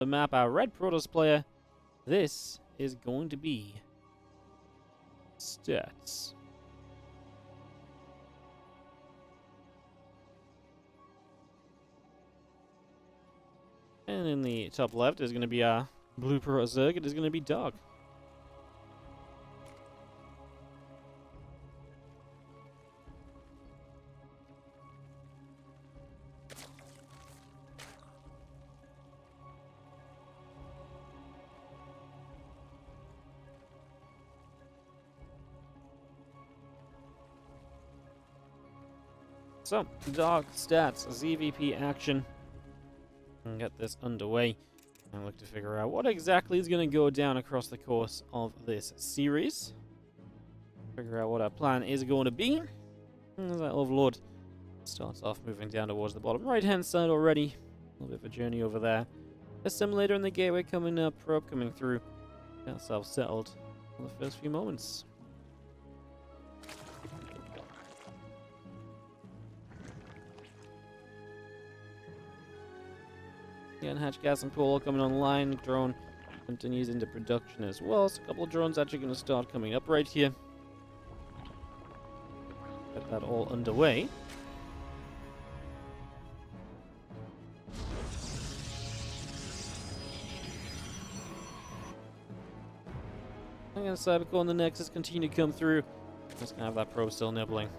the map, our red Protoss player. This is going to be stats. And in the top left is going to be our blue Protoss Zerg. It is going to be Dark. So, Dark stats, ZvP action. And get this underway and look to figure out what exactly is going to go down across the course of this series. Figure out what our plan is going to be. And that Overlord starts off moving down towards the bottom right hand side already. A little bit of a journey over there. Assimilator in the gateway coming up, probe coming through. Got ourselves settled for the first few moments. Again, hatch gas and pool coming online. Drone continues into production as well. So a couple of drones actually going to start coming up right here. Get that all underway. Again, Cybercore and the Nexus continue to come through. Just going to have that probe still nibbling.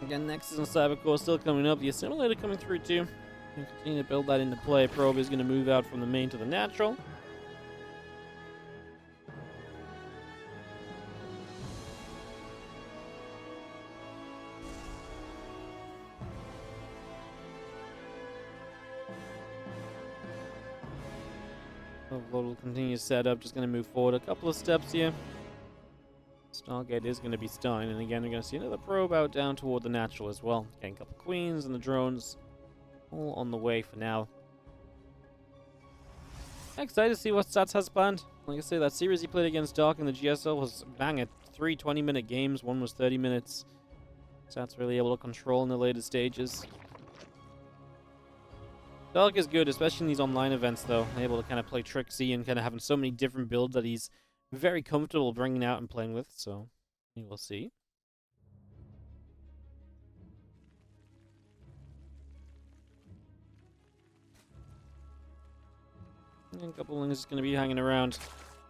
Again, Nexus and Cybercore still coming up. The Assimilator coming through too. And continue to build that into play. Probe is going to move out from the main to the natural. Overlord will continue to set up. Just going to move forward a couple of steps here. Stargate is going to be stunned, and again, we're going to see another probe out down toward the natural as well. Getting a couple queens and the drones all on the way for now. Excited to see what Stats has planned. Like I say, that series he played against Dark in the GSL was bang at 3 20-minute games. One was 30 minutes. Stats really able to control in the later stages. Dark is good, especially in these online events, though. Able to kind of play tricksy and kind of having so many different builds that he's very comfortable bringing out and playing with, so we will see. And a couple of things going to be hanging around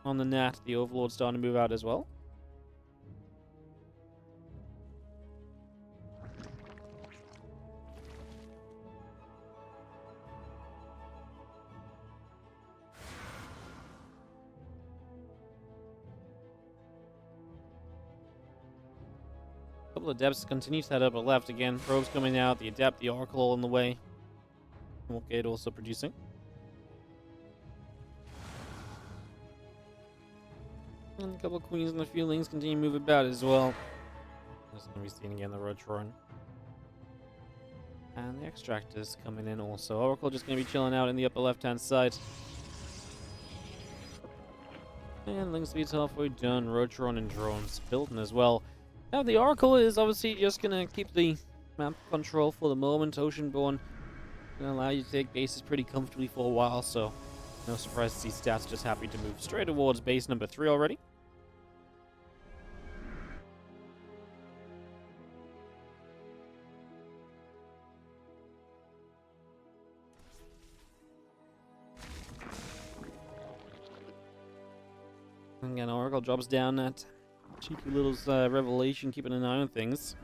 on the Nat. The Overlord's starting to move out as well. Couple of Adepts continue to head up or left again. Probes coming out, the Adept, the Oracle all in the way. Gate also producing. And a couple of Queens and the Feelings continue to move about as well. Just going to be seeing again the Rotron. And the Extractors coming in also. Oracle just going to be chilling out in the upper left hand side. And Link Speed's halfway done. Rotron and drones building as well. Now, the Oracle is obviously just going to keep the map control for the moment. Oceanborn going to allow you to take bases pretty comfortably for a while, so no surprise to see Stats just happy to move straight towards base number 3 already. Again, Oracle drops down that cheeky little Revelation, keeping an eye on things.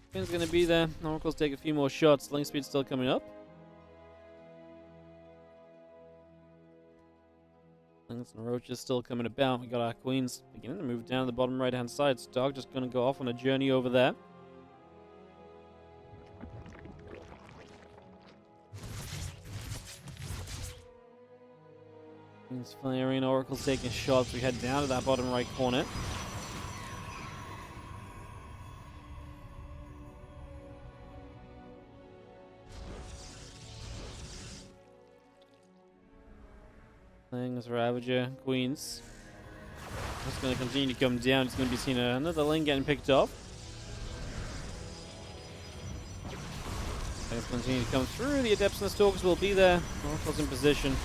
Spin's going to be there. Oracle's take a few more shots. Link Speed's still coming up. Links and Roaches still coming about. We got our Queens beginning to move down the bottom right hand side. Stark just going to go off on a journey over there. Queens firing, Oracle's taking shots. We head down to that bottom right corner. Lings, Ravager, Queens. It's going to continue to come down. It's going to be seen another Ling getting picked up. Things continue to come through. The Adepts and the Stalkers will be there. Oracle's in position.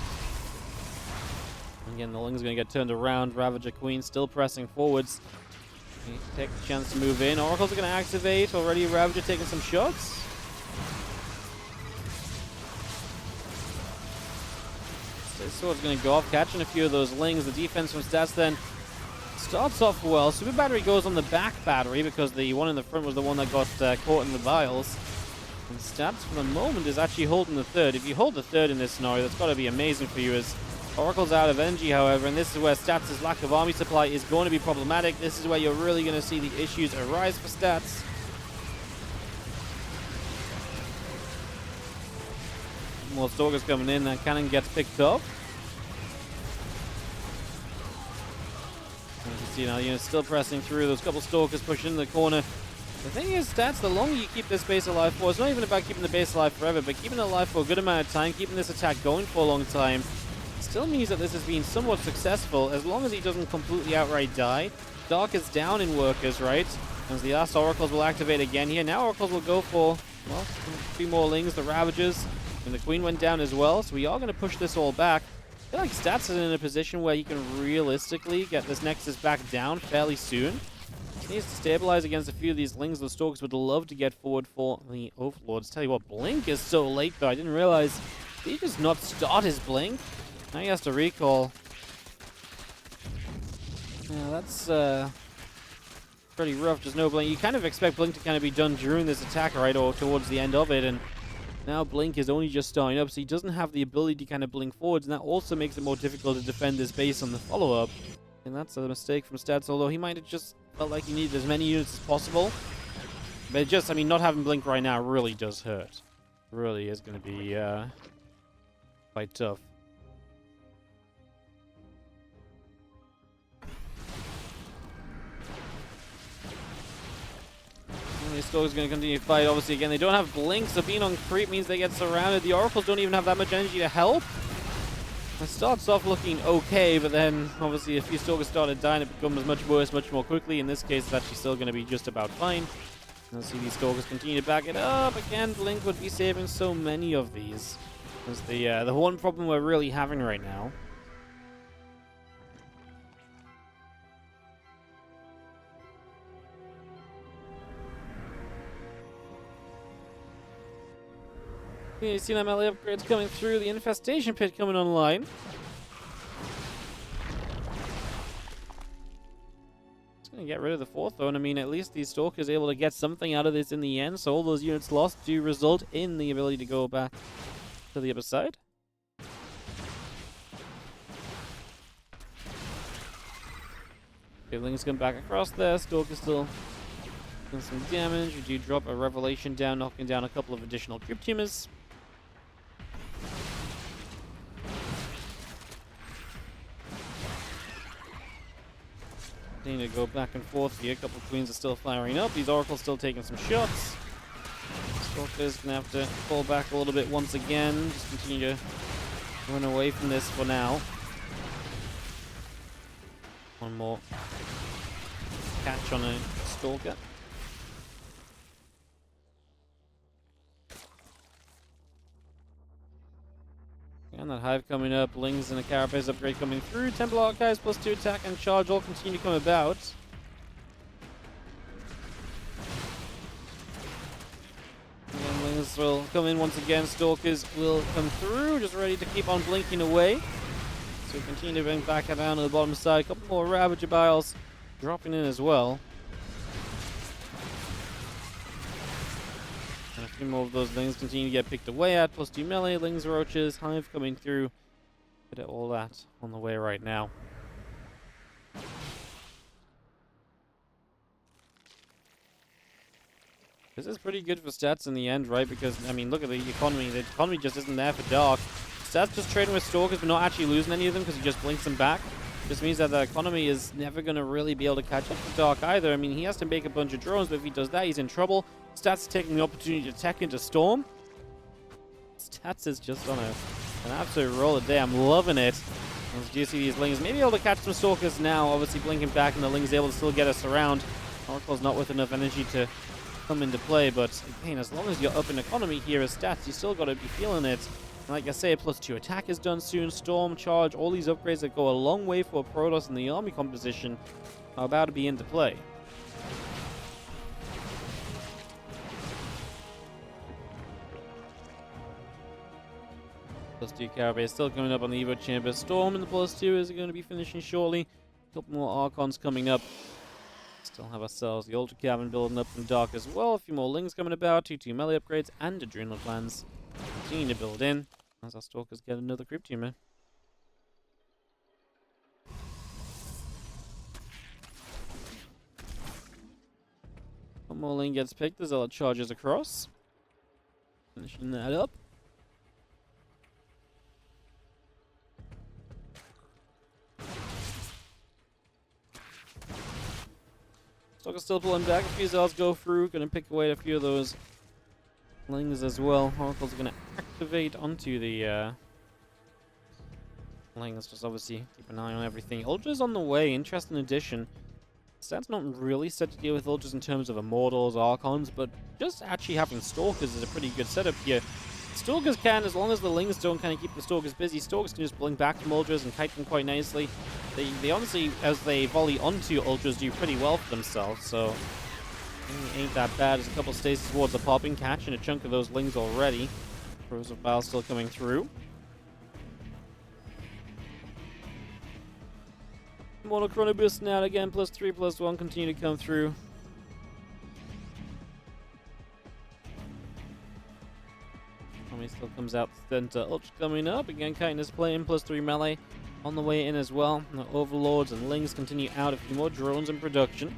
Again, the Ling's going to get turned around. Ravager, Queen still pressing forwards. Take the chance to move in. Oracles are going to activate. Already Ravager taking some shots. This sword's going to go off, catching a few of those Lings. The defense from Stats then starts off well. Super Battery goes on the back battery because the one in the front was the one that got caught in the vials. And Stats for the moment is actually holding the third. If you hold the third in this scenario, that's got to be amazing for you. As Oracle's out of energy, however, and this is where Stats' lack of army supply is going to be problematic. This is where you're really going to see the issues arise for Stats. More Stalkers coming in. That cannon gets picked up. As you see now, units still pressing through. Those couple Stalkers pushing in the corner. The thing is, Stats, the longer you keep this base alive for, it's not even about keeping the base alive forever, but keeping it alive for a good amount of time, keeping this attack going for a long time, still means that this has been somewhat successful, as long as he doesn't completely outright die. Dark is down in Workers, right? As the last Oracles will activate again here. Now Oracles will go for, well, 3 more Lings, the Ravagers. And the Queen went down as well, so we are going to push this all back. I feel like Stats is in a position where he can realistically get this Nexus back down fairly soon. He needs to stabilize against a few of these Lings. The Stalkers would love to get forward for the Overlords. Tell you what, Blink is so late though. I didn't realize. Did he just not start his Blink? Now he has to recall. Yeah, that's pretty rough. Just no Blink. You kind of expect Blink to kind of be done during this attack, right, or towards the end of it, and now Blink is only just starting up, so he doesn't have the ability to kind of blink forwards, and that also makes it more difficult to defend this base on the follow-up. And that's a mistake from Stats, although he might have just felt like he needed as many units as possible. But just, I mean, not having Blink right now really does hurt. Really is going to be quite tough. The Stalkers going to continue to fight. Obviously, again, they don't have Blink, so being on creep means they get surrounded. The Oracles don't even have that much energy to help. It starts off looking okay, but then, obviously, a few Stalkers started dying, it becomes much worse, much more quickly. In this case, it's actually still going to be just about fine. Let's see these Stalkers continue to back it up. Again, Blink would be saving so many of these. That's the one problem we're really having right now. You see that melee upgrades coming through, the infestation pit coming online. It's going to get rid of the 4th though, and I mean, at least these Stalkers are able to get something out of this in the end, so all those units lost do result in the ability to go back to the other side. Lings come back across there, Stalkers still doing some damage. We do drop a Revelation down, knocking down a couple of additional Crypt Tumors. Continue to go back and forth here. A couple of Queens are still firing up. These Oracles still taking some shots. Stalkers gonna have to fall back a little bit once again. Just continue to run away from this for now. One more catch on a Stalker. And that Hive coming up, Lings and a Carapace upgrade coming through. Templar Archives +2 attack and charge all continue to come about. And Lings will come in once again. Stalkers will come through, just ready to keep on blinking away. So we continue to bring back down to the bottom side. A couple more Ravager Biles dropping in as well. And a few more of those Lings continue to get picked away at. +2 melee, Lings, Roaches, Hive coming through. Bit of all that on the way right now. This is pretty good for Stats in the end, right? Because, I mean, look at the economy. The economy just isn't there for Dark. Stats just trading with Stalkers, but not actually losing any of them because he just blinks them back. Just means that the economy is never going to really be able to catch up to Dark either. I mean, he has to make a bunch of drones, but if he does that, he's in trouble. Stats taking the opportunity to tech into Storm. Stats is just on an absolute roll today. I'm loving it. As do you see these Lings maybe able to catch some Stalkers now, obviously blinking back, and the Lings able to still get us around. Oracle's not with enough energy to come into play, but again, as long as you're up in economy here as stats, you still got to be feeling it. And like I say, +2 attack is done soon, Storm, Charge, all these upgrades that go a long way for Protoss in the army composition are about to be into play. +2 Carabay still coming up on the Evo Chamber. Storm in the +2 is going to be finishing shortly. A couple more Archons coming up. Still have ourselves the Ultra Cavern building up from Dark as well. A few more Lings coming about. 2 melee upgrades and Adrenal plans. Continue to build in as our Stalkers get another Creep Tumor. One more Ling gets picked. The Zealot charges across. Finishing that up. Stalker's still pulling back. A few Zealots go through. Going to pick away a few of those Lings as well. Oracle's going to activate onto the Lings. Just obviously keep an eye on everything. Ultra's on the way. Interesting addition. Stat's not really set to deal with Ultras in terms of Immortals, Archons, but just actually having Stalkers is a pretty good setup here. Stalkers can, as long as the Lings don't kind of keep the Stalkers busy, Stalkers can just blink back from Ultras and kite them quite nicely. They honestly, as they volley onto Ultras, do pretty well for themselves, so ain't that bad. There's a couple stasis towards the popping, catching a chunk of those Lings already. Corrosive Bile still coming through. Mortal Chrono boosting out again, +3, +1, continue to come through. Tommy still comes out the center. Ultra coming up, again kiting his plane, +3 melee on the way in as well. The Overlords and Lings continue out, a few more drones in production.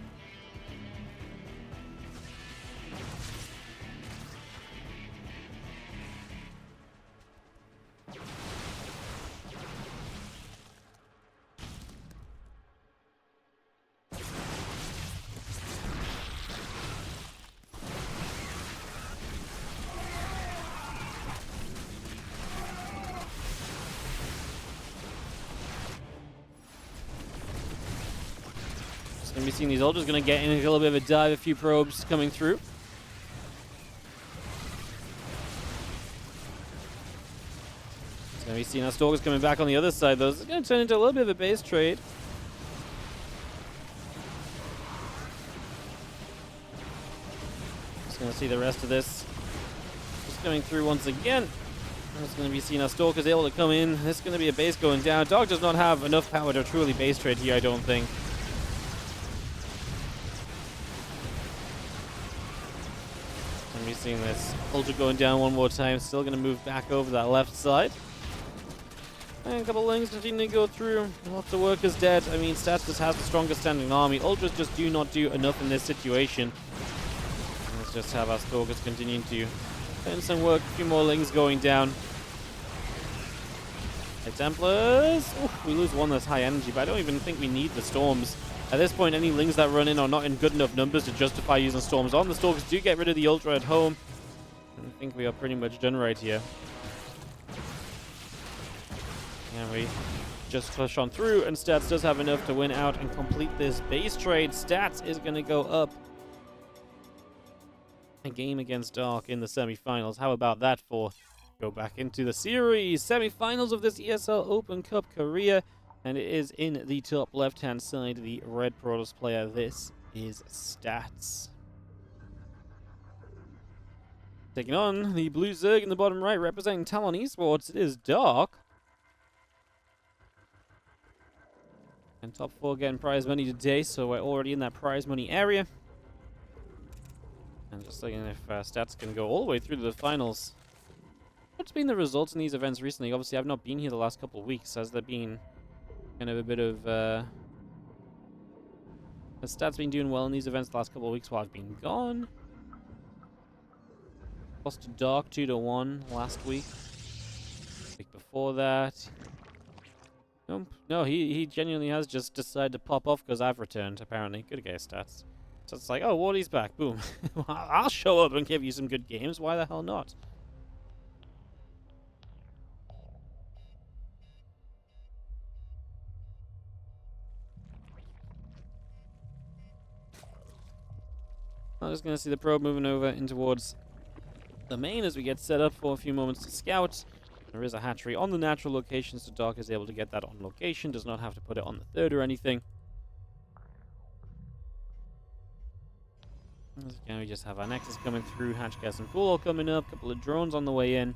Gonna be seeing these Ultras gonna get in a little bit of a dive, a few probes coming through. It's gonna be seeing our Stalkers coming back on the other side, though. It's gonna turn into a little bit of a base trade. Just gonna see the rest of this just coming through once again. It's going to be seeing our Stalkers able to come in. This is going to be a base going down. Dog does not have enough power to truly base trade here, I don't think. We've seen this Ultra going down one more time. Still going to move back over that left side. And a couple Lings continue to go through. Lots of workers dead. I mean, Stats just has the strongest standing army. Ultras just do not do enough in this situation. And let's just have our Stalkers continuing to put in some work. A few more Lings going down. The Templars. Oof, we lose one that's high energy, but I don't even think we need the Storms. At this point, any Lings that run in are not in good enough numbers to justify using Storms on. The Stalkers do get rid of the Ultra at home. And I think we are pretty much done right here. And we just push on through, and Stats does have enough to win out and complete this base trade. Stats is going to go up a game against Dark in the semifinals. How about that for go back into the series? Semifinals of this ESL Open Cup Korea. And it is in the top left-hand side, the red Protoss player. This is Stats. Taking on the blue Zerg in the bottom right, representing Talon eSports. It is Dark. And top 4 getting prize money today, so we're already in that prize money area. And just looking if Stats can go all the way through to the finals. What's been the results in these events recently? Obviously, I've not been here the last couple of weeks. Has there been kind of a bit of has Stats been doing well in these events the last couple of weeks while I've been gone? Lost to Dark 2-1 last week. Week before that. Nope. No, he genuinely has just decided to pop off because I've returned, apparently. Good guy, Stats. So it's like, oh, Wardy's back. Boom. I'll show up and give you some good games. Why the hell not? I'm just going to see the probe moving over in towards the main as we get set up for a few moments to scout. There is a hatchery on the natural location, so Dark is able to get that on location. Does not have to put it on the third or anything. Again, we just have our Nexus coming through, hatch gas and pool all coming up, couple of drones on the way in.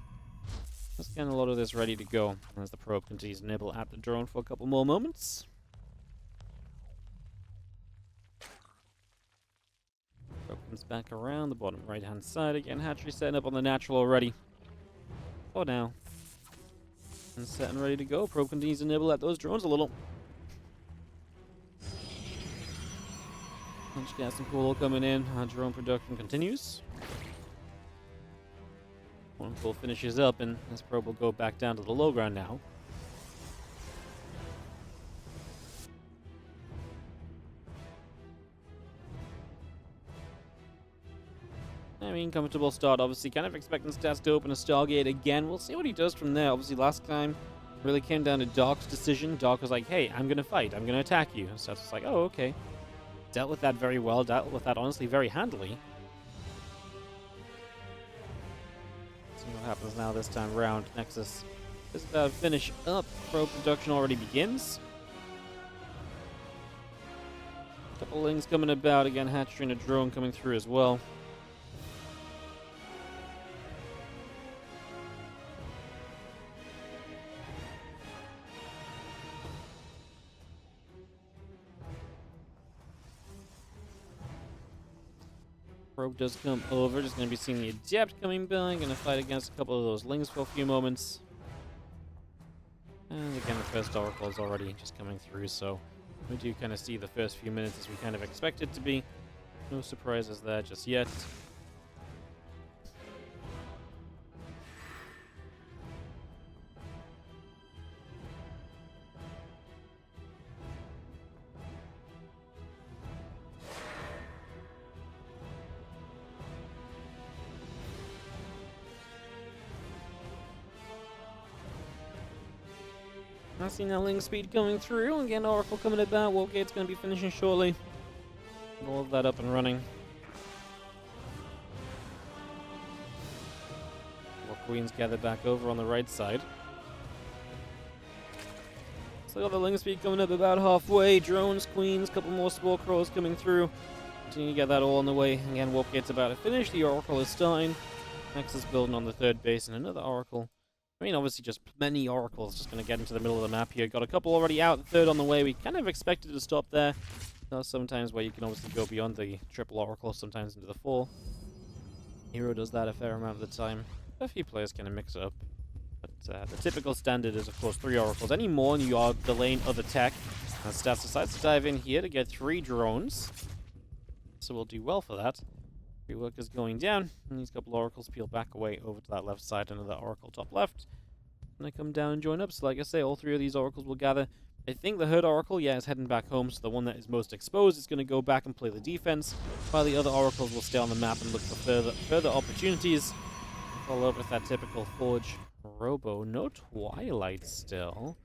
Just getting a lot of this ready to go as the probe continues to nibble at the drone for a couple more moments. Probe comes back around the bottom right hand side again. Hatchery setting up on the natural already. For now. And set and ready to go. Probe continues to nibble at those drones a little. Punch gas and pool all coming in. Our drone production continues. One pool finishes up, and this probe will go back down to the low ground now. I mean, comfortable start, obviously. Kind of expecting Stats to open a Stargate again. We'll see what he does from there. Obviously, last time really came down to Dark's decision. Dark was like, hey, I'm going to fight. I'm going to attack you. And Stats was like, oh, okay. Dealt with that very well. Dealt with that, honestly, very handily. See what happens now this time round. Nexus is about to finish up. Probe production already begins. Couple lings coming about. Again, hatchery and a drone coming through as well. Probe does come over. Just going to be seeing the Adept coming by. Going to fight against a couple of those lings for a few moments. And again, the first Oracle is already just coming through, so we do kind of see the first few minutes as we kind of expect it to be. No surprises there just yet. I see now Ling speed coming through. Again, Oracle coming about. Wargate's going to be finishing shortly. Get all of that up and running. More Queens gather back over on the right side. So got the Ling speed coming up about halfway. Drones, Queens, couple more Spore Crows coming through. Continue to get that all on the way. Again, Wargate's about to finish. The Oracle is starting. Nexus building on the third base, and another Oracle. I mean, obviously, just many Oracles just going to get into the middle of the map here. Got a couple already out, the third on the way. We kind of expected to stop there. There's sometimes where you can obviously go beyond the triple Oracle, sometimes into the four. Hero does that a fair amount of the time. A few players kind of mix it up. But the typical standard is, of course, 3 Oracles. Any more, and you are delaying other tech. And Stats decides to dive in here to get 3 drones. So we'll do well for that. 3 workers going down, and these couple Oracles peel back away over to that left side, another Oracle top left. And they come down and join up, so like I say, all 3 of these Oracles will gather. I think the Herd Oracle, yeah, is heading back home, so the one that is most exposed is going to go back and play the defense, while the other Oracles will stay on the map and look for further opportunities. Follow up with that typical Forge Robo. No Twilight still.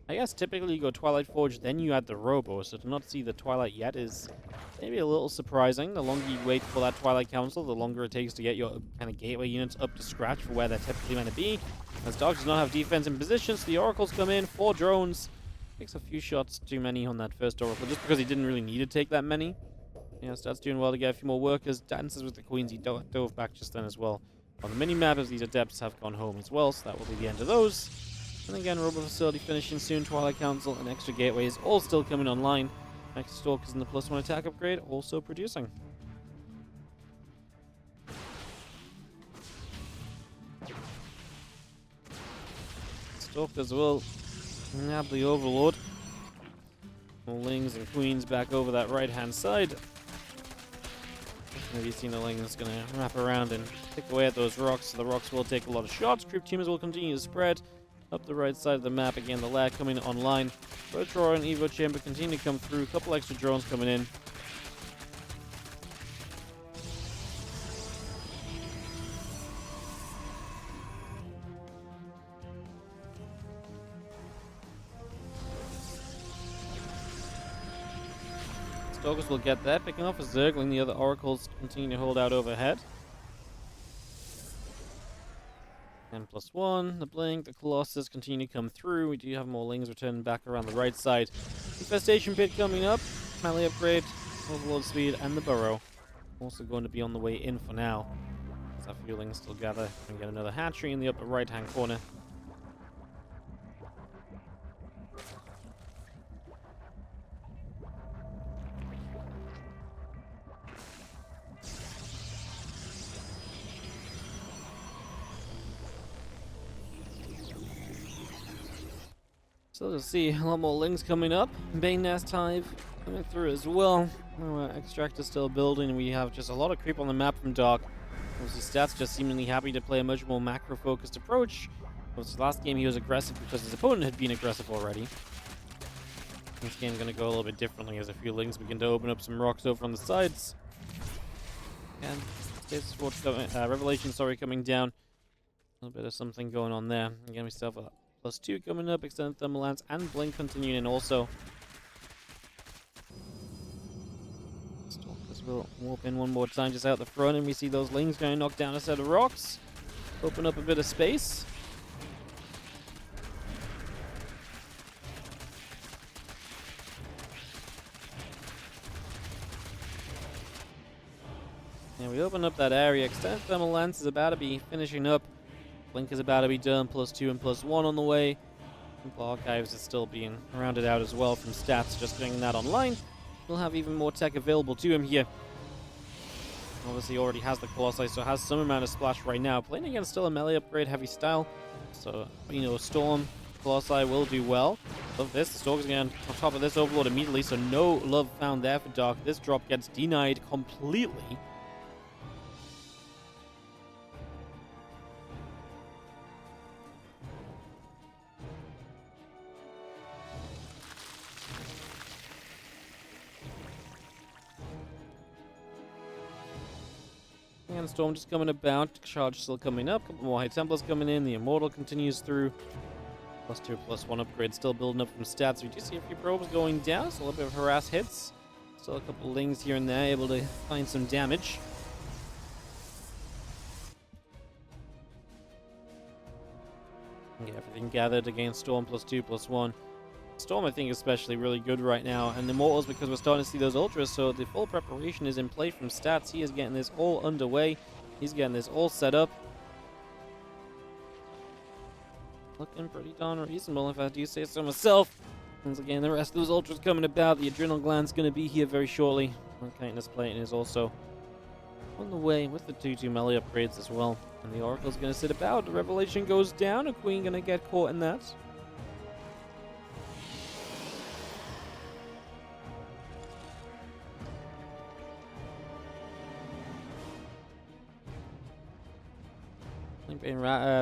I guess typically you go Twilight Forge, then you add the Robo, so to not see the Twilight yet is maybe a little surprising. The longer you wait for that Twilight Council, the longer it takes to get your kind of gateway units up to scratch for where they're typically meant to be. As Dark does not have defense in position, so the Oracles come in, 4 drones. Takes a few shots too many on that first Oracle, just because he didn't really need to take that many. Yeah, starts doing well to get a few more workers. Dances with the Queens, he dove back just then as well. On the mini-map, as these Adepts have gone home as well, so that will be the end of those. And again, Robo Facility finishing soon, Twilight Council and extra gateways all still coming online. Next Stalkers and the +1 attack upgrade also producing. Stalkers will nab the Overlord. More Lings and Queens back over that right-hand side. Maybe seen the Ling that's going to wrap around and pick away at those rocks. So the rocks will take a lot of shots. Creep teamers will continue to spread up the right side of the map. Again, the lair coming online. Rotor and Evo Chamber continue to come through. A couple extra drones coming in. Stalkers will get there, picking off a Zergling. The other Oracles continue to hold out overhead. 10+1, the Blink, the Colossus continue to come through. We do have more Lings returning back around the right side. Infestation Pit coming up. Melee upgrade, Overlord Speed, and the Burrow. Also going to be on the way in for now. As our few Lings still gather and get another hatchery in the upper right-hand corner. So let's see, a lot more Lings coming up. Bane Nest Hive coming through as well. Extractor still building. We have just a lot of creep on the map from Dark. Obviously, Stats just seemingly happy to play a much more macro-focused approach. Obviously, last game he was aggressive because his opponent had been aggressive already. This game's going to go a little bit differently as a few Lings begin to open up some rocks over on the sides. And Revelation, coming down. A little bit of something going on there. Again, we still have a +2 coming up, extended thermal lance, and Blink continuing in also. Stalkers will warp in one more time just out the front, and we see those Lings going to knock down a set of rocks. Open up a bit of space. And we open up that area. Extended thermal lance is about to be finishing up. Blink is about to be done, +2 and +1 on the way. Templar Archives is still being rounded out as well from Stats, just getting that online. We'll have even more tech available to him here. Obviously, he already has the Colossi, so has some amount of splash right now. Playing against still a melee upgrade heavy style, so, Storm, Colossi will do well. Love this. The Stalkers again on top of this Overlord immediately, so no love found there for Dark. This drop gets denied completely. And Storm just coming about, Charge still coming up, a couple more High Templars coming in, the Immortal continues through. +2, +1 upgrade still building up from Stats. We do see a few probes going down, so a little bit of harass hits. Still a couple Lings here and there, able to find some damage. Get everything gathered against Storm, +2, +1. Storm, I think, especially really good right now, and Immortals because we're starting to see those Ultras, so the full preparation is in play from Stats. He is getting this all underway. He's getting this all set up. Looking pretty darn reasonable, if I do say so myself. Once again, the rest of those Ultras coming about. The Adrenal Gland's going to be here very shortly. Kindness Plating is also on the way with the 2-2 melee upgrades as well. And the Oracle's going to sit about. The Revelation goes down. A Queen going to get caught in that.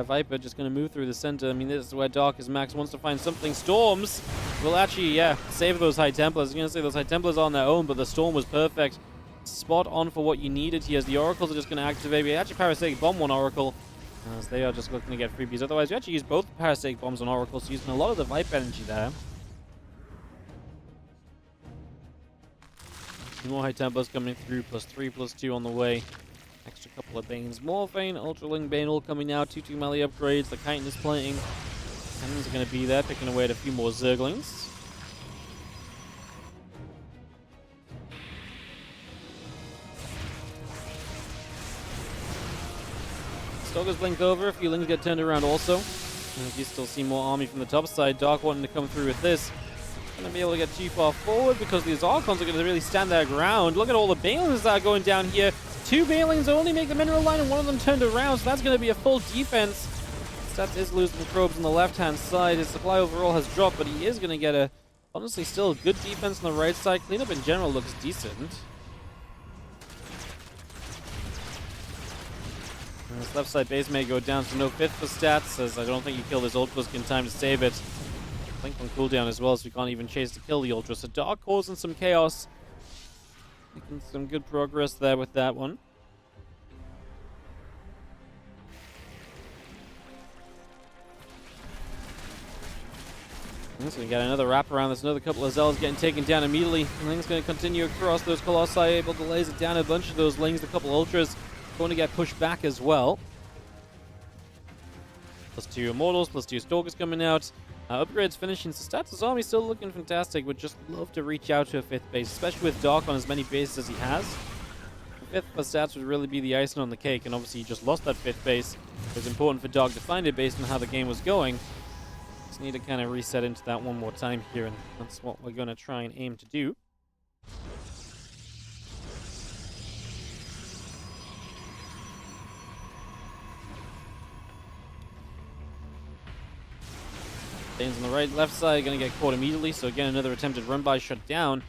Viper just going to move through the center. I mean, this is where Darkest Max wants to find something. Storms will actually, save those High Templars. I was going to say those High Templars on their own, but the Storm was perfect. Spot on for what you needed here. As the Oracles are just going to activate. We actually Parasitic Bomb one Oracle, as they are just looking to get freebies. Otherwise, we actually use both Parasitic Bombs on Oracles, so using a lot of the Viper energy there. More High Templars coming through, +3, +2 on the way. Extra couple of Banes. More Bane, Ultraling Bane all coming out. 2-2 melee upgrades. The Kindness Plating. Cannons are going to be there, picking away at a few more Zerglings. Stalkers blink over. A few Lings get turned around also. And you still see more army from the top side. Dark wanting to come through with this. Going to be able to get too far forward because these Archons are going to really stand their ground. Look at all the Banelings that are going down here. 2 Banelings only make the mineral line and one of them turned around, so that's going to be a full defense. Stats is losing probes on the left-hand side. His supply overall has dropped, but he is going to get a, honestly, still good defense on the right side. Cleanup in general looks decent. And this left side base may go down, so no 5th for Stats, as I don't think you kill this Ultrask in time to save it. Blink on cooldown as well, so we can't even chase to kill the Ultra. So Dark causing some chaos. Making some good progress there with that one. He's going to get another wrap around. There's another couple of Zels getting taken down immediately. Ling's going to continue across those Colossi, able to laser down a bunch of those Lings. A couple of Ultras going to get pushed back as well. +2 Immortals, +2 Stalkers coming out. Upgrades finishing. So Stats' army still looking fantastic. Would just love to reach out to a 5th base, especially with Dark on as many bases as he has. 5th for Stats would really be the icing on the cake, and obviously he just lost that 5th base. It was important for Dark to find it based on how the game was going. Just need to kind of reset into that one more time here, and that's what we're going to try and aim to do. Dane's on the right, left side, going to get caught immediately. So again, another attempted run by shut down.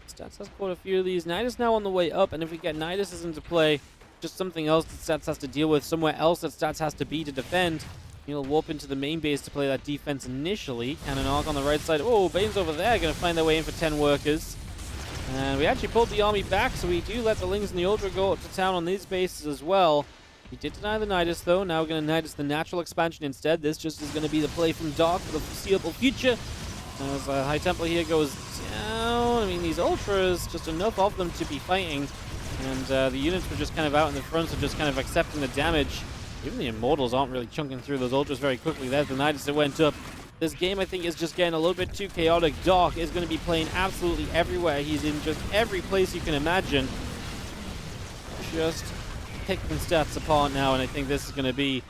Stats has caught a few of these. Nidus now on the way up, and if we get Nidus into play, just something else that Stats has to deal with, somewhere else that Stats has to be to defend. He'll warp into the main base to play that defense initially. Cannon Arc on the right side. Oh, Bane's over there, going to find their way in for 10 workers. And we actually pulled the army back, so we do let the Lings and the Ultra go to town on these bases as well. We did deny the Nidus, though. Now we're going to Nidus the natural expansion instead. This just is going to be the play from Dark for the foreseeable future. As High Temple here goes down. I mean, these Ultras, just enough of them to be fighting. And the units were just kind of out in the front, so just kind of accepting the damage. Even the Immortals aren't really chunking through those Ultras very quickly. There's the Nidus that went up. This game, I think, is just getting a little bit too chaotic. Dark is going to be playing absolutely everywhere. He's in just every place you can imagine. Just picking Stats apart now, and I think this is going to be,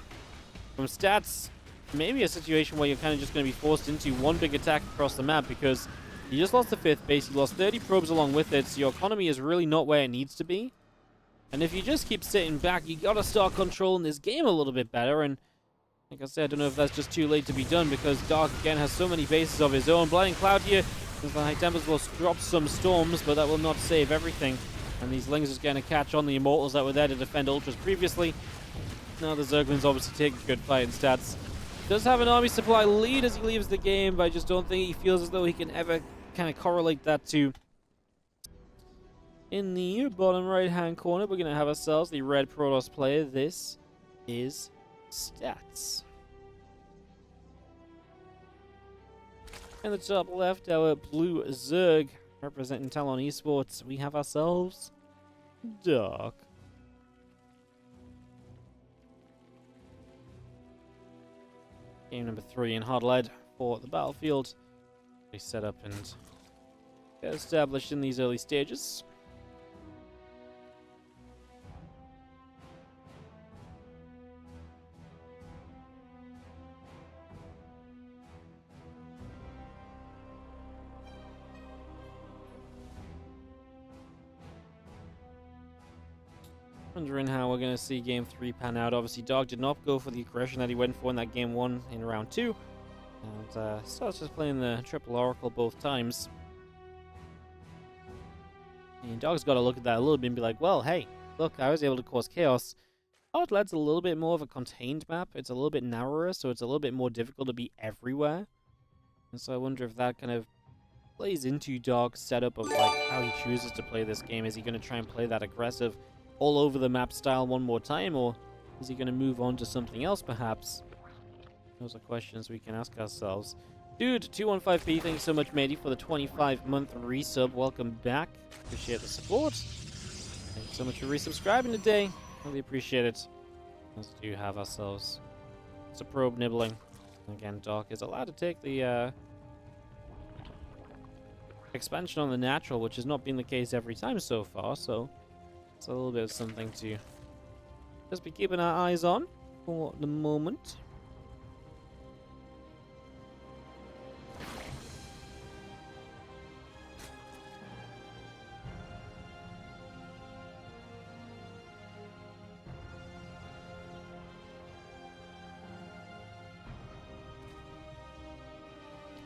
from Stats, maybe a situation where you're kind of just going to be forced into one big attack across the map, because you just lost the 5th base, you lost 30 probes along with it, so your economy is really not where it needs to be. And if you just keep sitting back, you got to start controlling this game a little bit better. And like I said, I don't know if that's just too late to be done, because Dark again has so many bases of his own. Blinding Cloud here, the High Tempers will drop some storms, but that will not save everything. And these Lings are going to catch on the Immortals that were there to defend Ultras previously. Now the Zerglings obviously take a good fight in Stats. Does have an army supply lead as he leaves the game, but I just don't think he feels as though he can ever kind of correlate that to. In the bottom right-hand corner, we're going to have ourselves the red Protoss player. This is Stats. In the top left, our blue Zerg, representing Talon eSports. We have ourselves Dark. Game number 3 in hard lead for the battlefield. We set up and get established in these early stages. Wondering how we're going to see Game 3 pan out. Obviously, Dark did not go for the aggression that he went for in that Game 1 in Round 2. And starts just playing the Triple Oracle both times. And Dark's got to look at that a little bit and be like, well, hey, look, I was able to cause chaos. Hard Lead's a little bit more of a contained map. It's a little bit narrower, so it's a little bit more difficult to be everywhere. And so I wonder if that kind of plays into Dark's setup of like how he chooses to play this game. Is he going to try and play that aggressive all over the map style one more time, or is he going to move on to something else perhaps? Those are questions we can ask ourselves. Dude, 215p, thanks so much, matey, for the 25-month resub. Welcome back. Appreciate the support. Thanks so much for resubscribing today. Really appreciate it. Let's do have ourselves some probe nibbling. Again, Dark is allowed to take the expansion on the natural, which has not been the case every time so far, so it's a little bit of something to just be keeping our eyes on for the moment.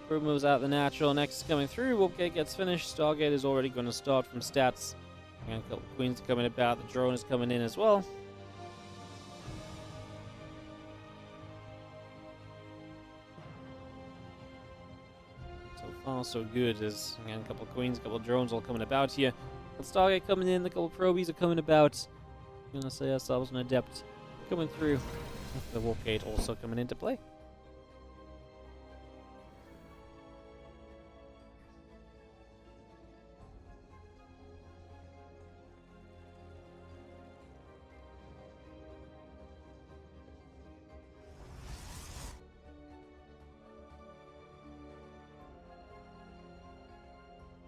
Probe moves out the natural. Next is coming through. Warpgate gets finished. Stargate is already going to start from Stats. And a couple of Queens coming about. The drone is coming in as well. So far, so good. There's again, a couple of Queens, a couple of drones all coming about here. But Stargate coming in. A couple of Probies are coming about. We're going to say ourselves an Adept coming through. The Warpgate also coming into play.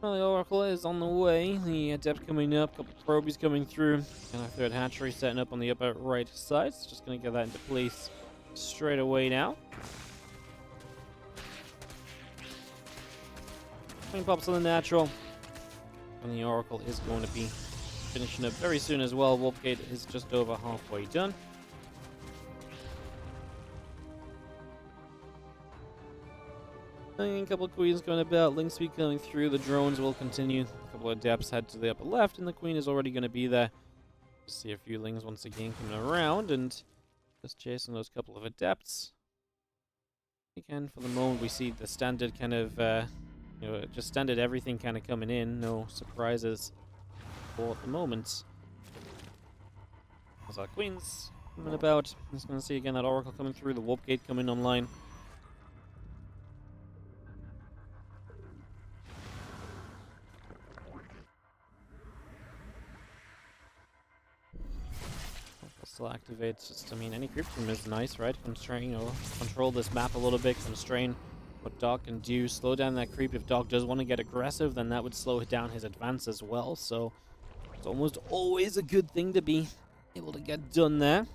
Well, the Oracle is on the way. The Adept coming up, couple probies coming through, and our third hatchery setting up on the upper right side. So just going to get that into place straight away now. Queen pops on the natural, and the Oracle is going to be finishing up very soon as well. Warp Gate is just over halfway done. A couple of queens going about, link speed coming through, the drones will continue. A couple of adepts head to the upper left, and the queen is already going to be there. See a few lings once again coming around, and just chasing those couple of adepts. Again, for the moment, we see the standard kind of, just standard everything kind of coming in, no surprises for the moment. There's our queens coming about. Just going to see again that Oracle coming through, the Warp Gate coming online. Still activates. Just, I mean, any creep room is nice, right? Constrain or control this map a little bit, constrain what Doc can do, slow down that creep. If Doc does want to get aggressive, then that would slow down his advance as well. So it's almost always a good thing to be able to get done there.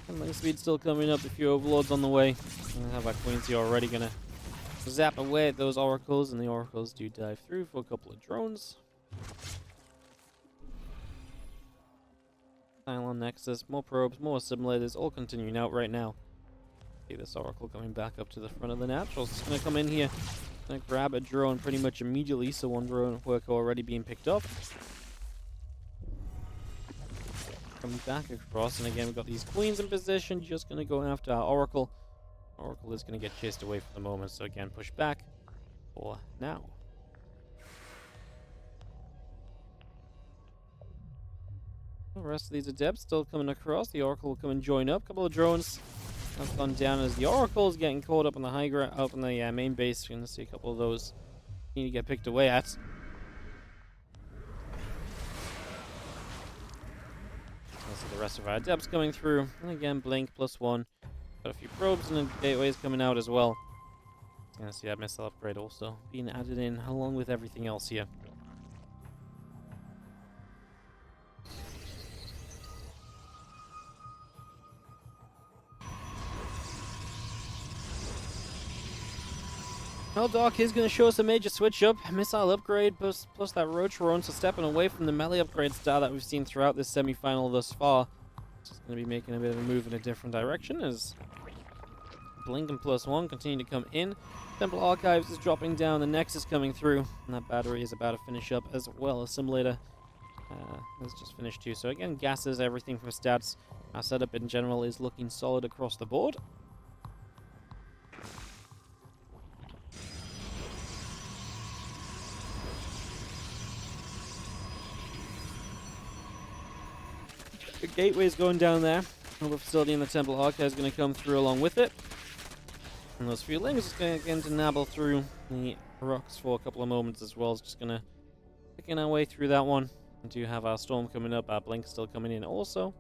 And link speed still coming up. A few overlords on the way. And we have our queens here already gonna zap away at those oracles, and the oracles do dive through for a couple of drones. Cylon Nexus, more probes, more assimilators, all continuing out right now. See this Oracle coming back up to the front of the Naturals. It's going to come in here, going to grab a drone pretty much immediately, so one drone worker already being picked up. Coming back across, and again we've got these queens in position, just going to go after our Oracle. Oracle is going to get chased away for the moment, so again push back for now. The rest of these adepts still coming across. The Oracle will come and join up. A couple of drones have gone down as the Oracle is getting caught up on the high ground, up on the main base. You're going to see a couple of those need to get picked away at. So the rest of our adepts coming through. And again, Blink +1. Got a few probes and gateways coming out as well. You're going to see that missile upgrade also being added in along with everything else here. Well, Doc is going to show us a major switch up. Missile upgrade plus that Roach Roan, so stepping away from the melee upgrade style that we've seen throughout this semi-final thus far. Just going to be making a bit of a move in a different direction as Blink and +1 continue to come in. Temple Archives is dropping down, the Nexus coming through, and that battery is about to finish up as well. Assimilator has just finished too. So again, gases, everything from stats. Our setup in general is looking solid across the board. The gateway is going down there. Another facility in the Temple Archive is going to come through along with it. And those few lings is going again to nabble through the rocks for a couple of moments as well. It's just going to picking our way through that one. We do have our storm coming up. Our blink still coming in also.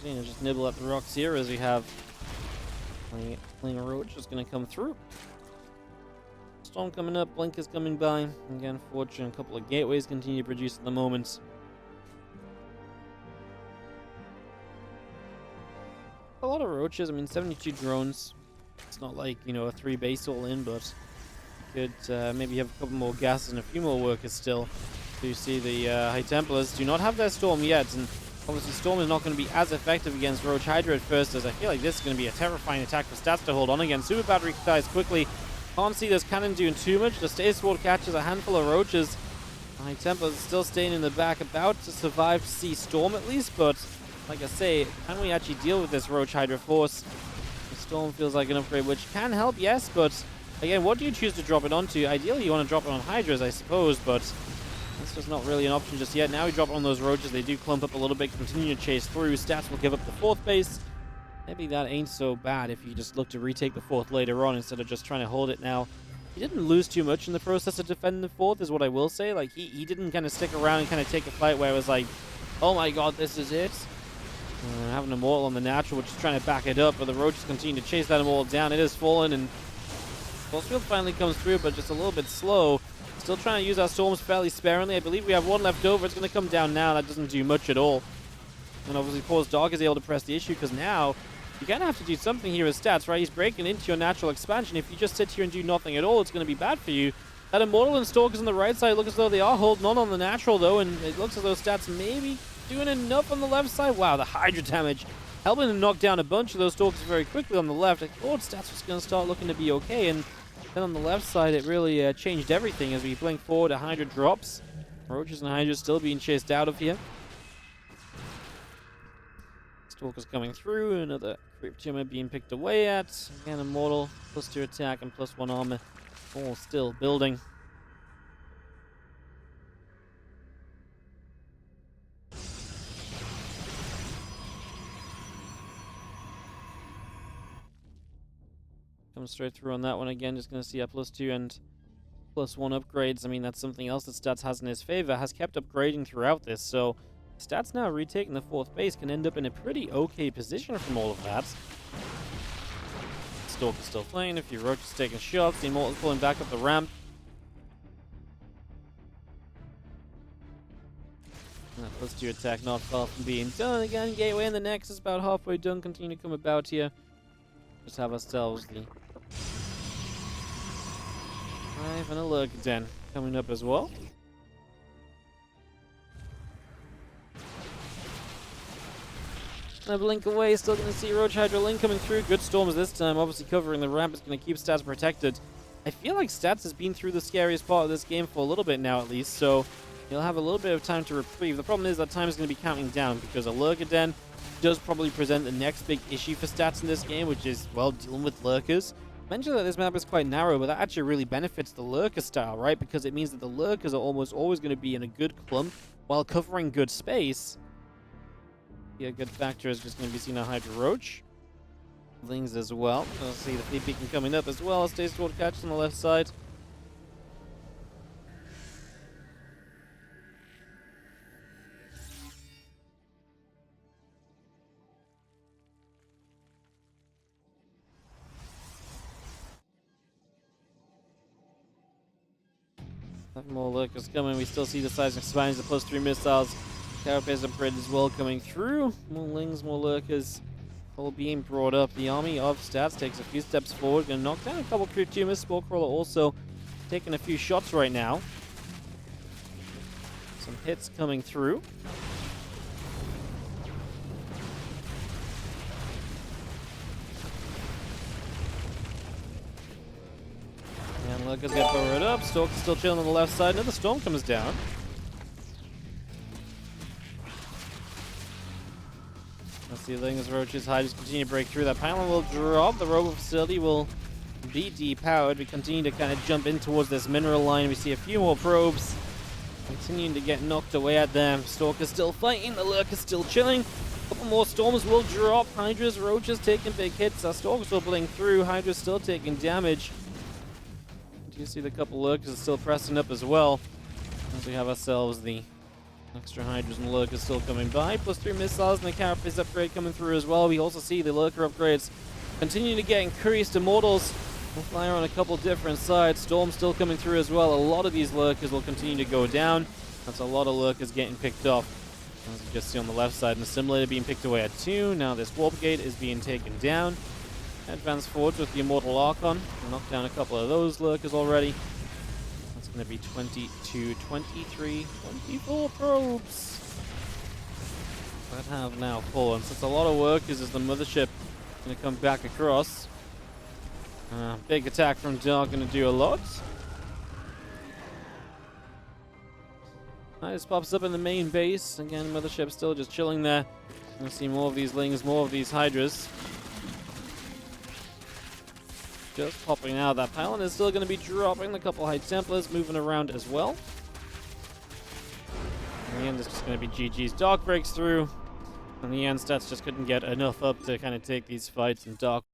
Just nibble at the rocks here as we have the Ling Roach just going to come through. Storm coming up, Blink is coming by. Again, Fortune, a couple of gateways continue to produce at the moment. A lot of roaches, I mean 72 drones. It's not like, you know, a 3 base all in, but you could maybe have a couple more gases and a few more workers still. So you see the High Templars do not have their Storm yet, and obviously Storm is not going to be as effective against Roach Hydra at first, as I feel like this is going to be a terrifying attack for Stats to hold on against. Super Battery dies quickly. Can't see this cannon doing too much. The Stay Sword catches a handful of Roaches. High Templars still staying in the back, about to survive to see Storm at least, but like I say, can we actually deal with this Roach Hydra force? The Storm feels like an upgrade, which can help, yes, but again, what do you choose to drop it onto? Ideally, you want to drop it on Hydras, I suppose, but that's just not really an option just yet. Now we drop it on those Roaches. They do clump up a little bit, continue to chase through. Stats will give up the 4th base. Maybe that ain't so bad if you just look to retake the 4th later on instead of just trying to hold it now. he didn't lose too much in the process of defending the fourth, is what I will say. Like, he didn't kind of stick around and kind of take a fight where it was like, oh my god, this is it. Having an Immortal on the natural, which is trying to back it up, but the Roaches continue to chase that Immortal down. It has fallen, and Forcefield finally comes through, but just a little bit slow. Still trying to use our Storms fairly sparingly. I believe we have one left over. It's going to come down now. That doesn't do much at all. And obviously, Paul's Dog is able to press the issue, because now you kind of have to do something here with stats, right? He's breaking into your natural expansion. If you just sit here and do nothing at all, it's going to be bad for you. That Immortal and Stalkers on the right side look as though they are holding on the natural, though, and it looks as though stats maybe doing enough on the left side. Wow, the Hydra damage helping to knock down a bunch of those Stalkers very quickly on the left. I thought stats was going to start looking to be okay, and then on the left side, it really changed everything as we blink forward. A Hydra drops. Roaches and Hydras still being chased out of here. Stalkers coming through. Another Creep Tumor being picked away at. Again, Immortal, +2 attack and +1 armor. All still building. Comes straight through on that one again. Just going to see a +2 and +1 upgrades. I mean, that's something else that Stats has in his favor. Has kept upgrading throughout this. So Stats now retaking the 4th base can end up in a pretty okay position from all of that. Stalker's still playing. A few Roaches taking shots. The Immortal's pulling back up the ramp. And that +2 attack not far from being done. Again, Gateway in the Nexus about halfway done. Continue to come about here. Just have ourselves the Hive and a Lurker Den coming up as well. A blink away, still going to see Roach Hydra Link coming through. Good Storms this time, obviously covering the ramp is going to keep Stats protected. I feel like Stats has been through the scariest part of this game for a little bit now at least, so he'll have a little bit of time to reprieve. The problem is that time is going to be counting down because a Lurker Den does probably present the next big issue for Stats in this game, which is, well, dealing with Lurkers. I mentioned that this map is quite narrow, but that actually really benefits the Lurker style, right? Because it means that the Lurkers are almost always going to be in a good clump while covering good space. Yeah, a good factor is just going to be seeing a Hydra Roach. Lings as well. We'll see the Fleet Beacon coming up as well. Stays toward catch on the left side. More Lurkers coming. We still see the Seismic Spines, the +3 missiles. Carapace upgrade as well coming through. More Lings, more Lurkers. All being brought up. The army of Stats takes a few steps forward. Gonna knock down a couple Creep Tumors. Spore Crawler also taking a few shots right now. Some hits coming through. And Lurkers get forward up. Stalker's still chilling on the left side. Another Storm comes down. Let's see, Lings, Roaches, Hydras continue to break through. That pylon will drop. The Robo Facility will be depowered. We continue to kind of jump in towards this mineral line. We see a few more probes continuing to get knocked away at them. Stalker's still fighting. The Lurker's still chilling. A couple more Storms will drop. Hydras, Roaches taking big hits. Our Stalkers will blink through. Hydras still taking damage. Do you see the couple Lurkers are still pressing up as well? As we have ourselves the extra Hydras and Lurkers still coming by. +3 missiles and the Carapace upgrade coming through as well. We also see the Lurker upgrades continue to get increased. Immortals will fire on a couple different sides. Storm still coming through as well. A lot of these Lurkers will continue to go down. That's a lot of Lurkers getting picked off. As you just see on the left side, an Assimilator being picked away at 2. Now this Warp Gate is being taken down. Advance forwards with the Immortal Archon. Knock down a couple of those Lurkers already. That's going to be 22, 23, 24 probes that have now fallen. So it's a lot of workers as the Mothership going to come back across. Big attack from Dark going to do a lot. This pops up in the main base. Again, Mothership still just chilling there. Going to see more of these Lings, more of these Hydras. Just popping out. That pylon is still going to be dropping. A couple High Templars moving around as well. In the end, it's just going to be GG's. Dark breaks through. In the end, Stats just couldn't get enough up to kind of take these fights, and Dark